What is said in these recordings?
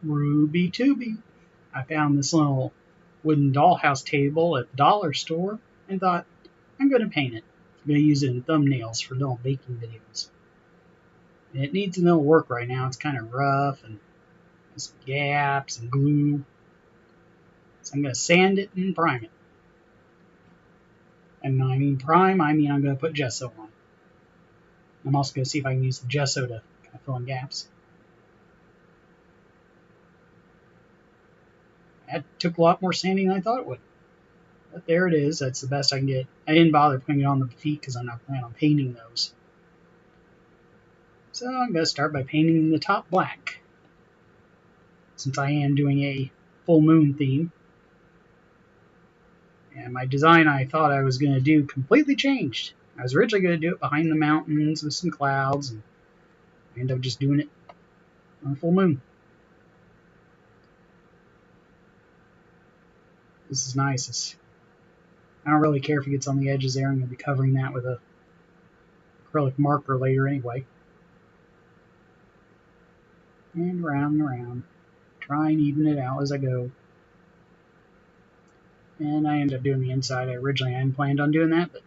Ruby Tooby. I found this little wooden dollhouse table at the dollar store and thought, I'm going to paint it. I'm going to use it in thumbnails for little baking videos. And it needs a little work right now. It's kind of rough and there's some gaps and glue. So I'm going to sand it and prime it. And when I mean prime, I mean I'm going to put gesso on it. I'm also going to see if I can use the gesso to kind of fill in gaps. That took a lot more sanding than I thought it would. But there it is. That's the best I can get. I didn't bother putting it on the feet because I'm not planning on painting those. So I'm going to start by painting the top black. Since I am doing a full moon theme. And my design I thought I was going to do completely changed. I was originally going to do it behind the mountains with some clouds. And I ended up just doing it on a full moon. This is nice. I don't really care if it gets on the edges there. I'm going to be covering that with a acrylic marker later anyway. And around and around. Try and even it out as I go. And I ended up doing the inside. I originally hadn't planned on doing that, but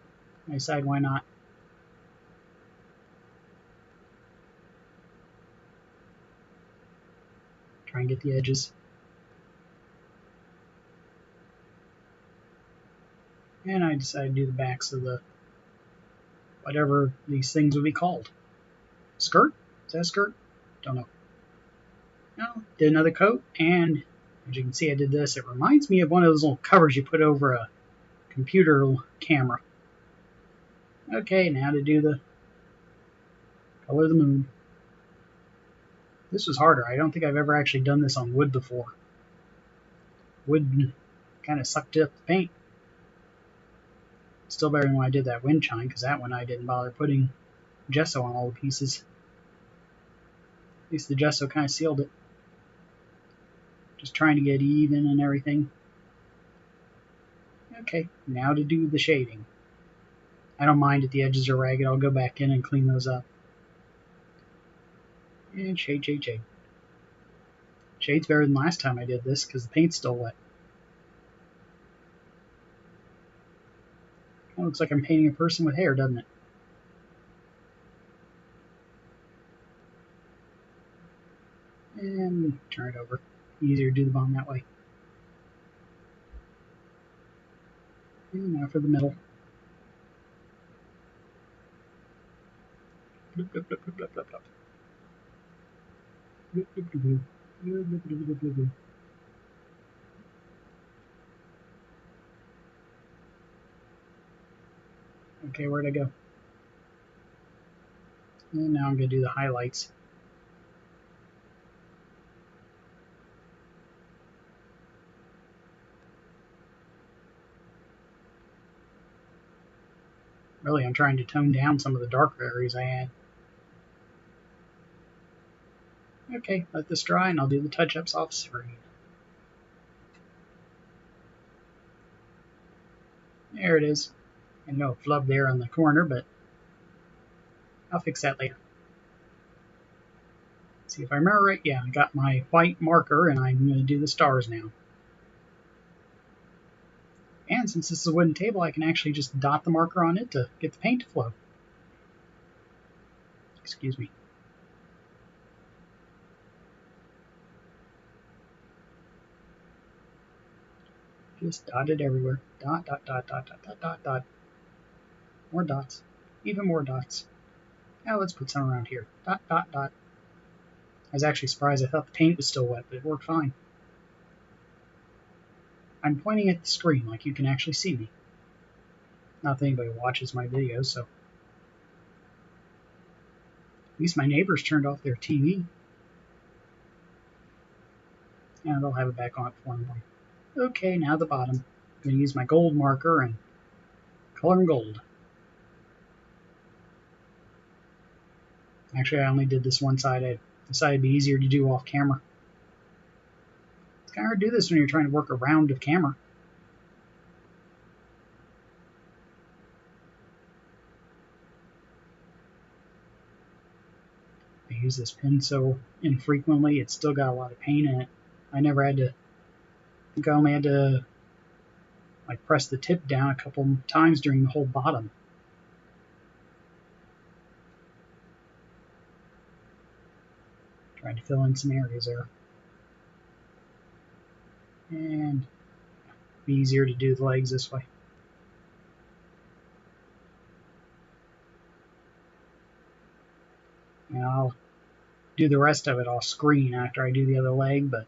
I decided why not. Try and get the edges. And I decided to do the backs of the whatever these things would be called. Skirt? Is that a skirt? Don't know. No, did another coat, and as you can see I did this. It reminds me of one of those little covers you put over a computer camera. Okay, now to do the color of the moon. This was harder. I don't think I've ever actually done this on wood before. Wood kind of sucked up the paint. Still better than when I did that wind chime, because that one I didn't bother putting gesso on all the pieces. At least the gesso kind of sealed it. Just trying to get even and everything. Okay, now to do the shading. I don't mind if the edges are ragged. I'll go back in and clean those up. And shade, shade, shade. Shade's better than last time I did this because the paint's still wet. It looks like I'm painting a person with hair, doesn't it? And turn it over. Easier to do the bottom that way. And now for the middle. Bloop, bloop, bloop, bloop, bloop, bloop, bloop. Bloop, bloop, bloop, bloop. Bloop, bloop, bloop, bloop, bloop, bloop. Okay, where'd I go? And now I'm going to do the highlights. Really, I'm trying to tone down some of the darker areas I had. Okay, let this dry and I'll do the touch-ups off screen. There it is. I know a flub there on the corner, but I'll fix that later. See if I remember right. Yeah, I got my white marker and I'm going to do the stars now. And since this is a wooden table, I can actually just dot the marker on it to get the paint to flow. Excuse me. Just dot it everywhere. Dot, dot, dot, dot, dot, dot, dot, dot. More dots. Even more dots. Now let's put some around here. Dot, dot, dot. I was actually surprised. I thought the paint was still wet, but it worked fine. I'm pointing at the screen like you can actually see me. Not that anybody watches my videos, so. At least my neighbors turned off their TV. And they'll have it back on for them. Okay, now the bottom. I'm going to use my gold marker and color them gold. Actually, I only did this one side. I decided it'd be easier to do off camera. It's kind of hard to do this when you're trying to work around the camera. I use this pin so infrequently, it's still got a lot of paint in it. I never had to, I think I only had to like press the tip down a couple times during the whole bottom. Trying to fill in some areas there. And it'd be easier to do the legs this way. And I'll do the rest of it off screen after I do the other leg, but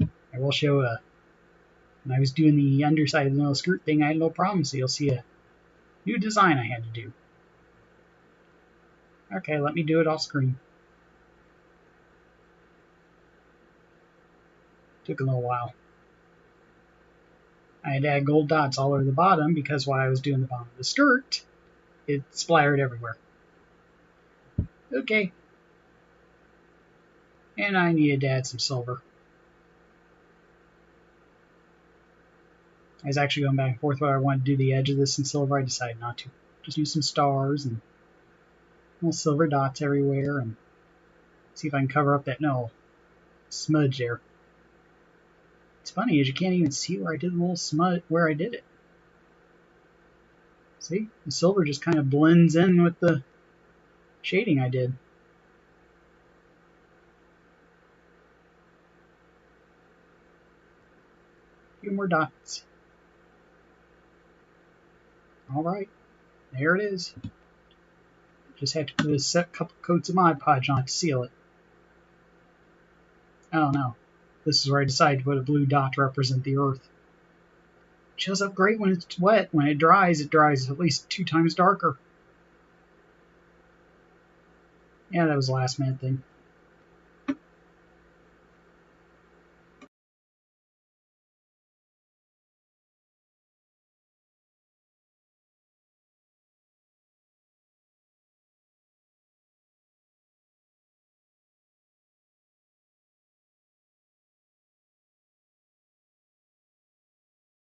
I will show when I was doing the underside of the little skirt thing, I had no problem, so you'll see a new design I had to do. Okay, let me do it off screen. Took a little while. I had to add gold dots all over the bottom because while I was doing the bottom of the skirt, it splattered everywhere. Okay. And I needed to add some silver. I was actually going back and forth whether I wanted to do the edge of this in silver. I decided not to. Just use some stars and little silver dots everywhere and see if I can cover up that smudge there. It's funny is you can't even see where I did the little smudge where I did it. See? The silver just kind of blends in with the shading I did. A few more dots. Alright, there it is. Just have to put a couple coats of Mod Podge on it to seal it. Oh no. This is where I decided to put a blue dot to represent the earth. It shows up great when it's wet. When it dries at least 2 times darker. Yeah, that was a last minute thing.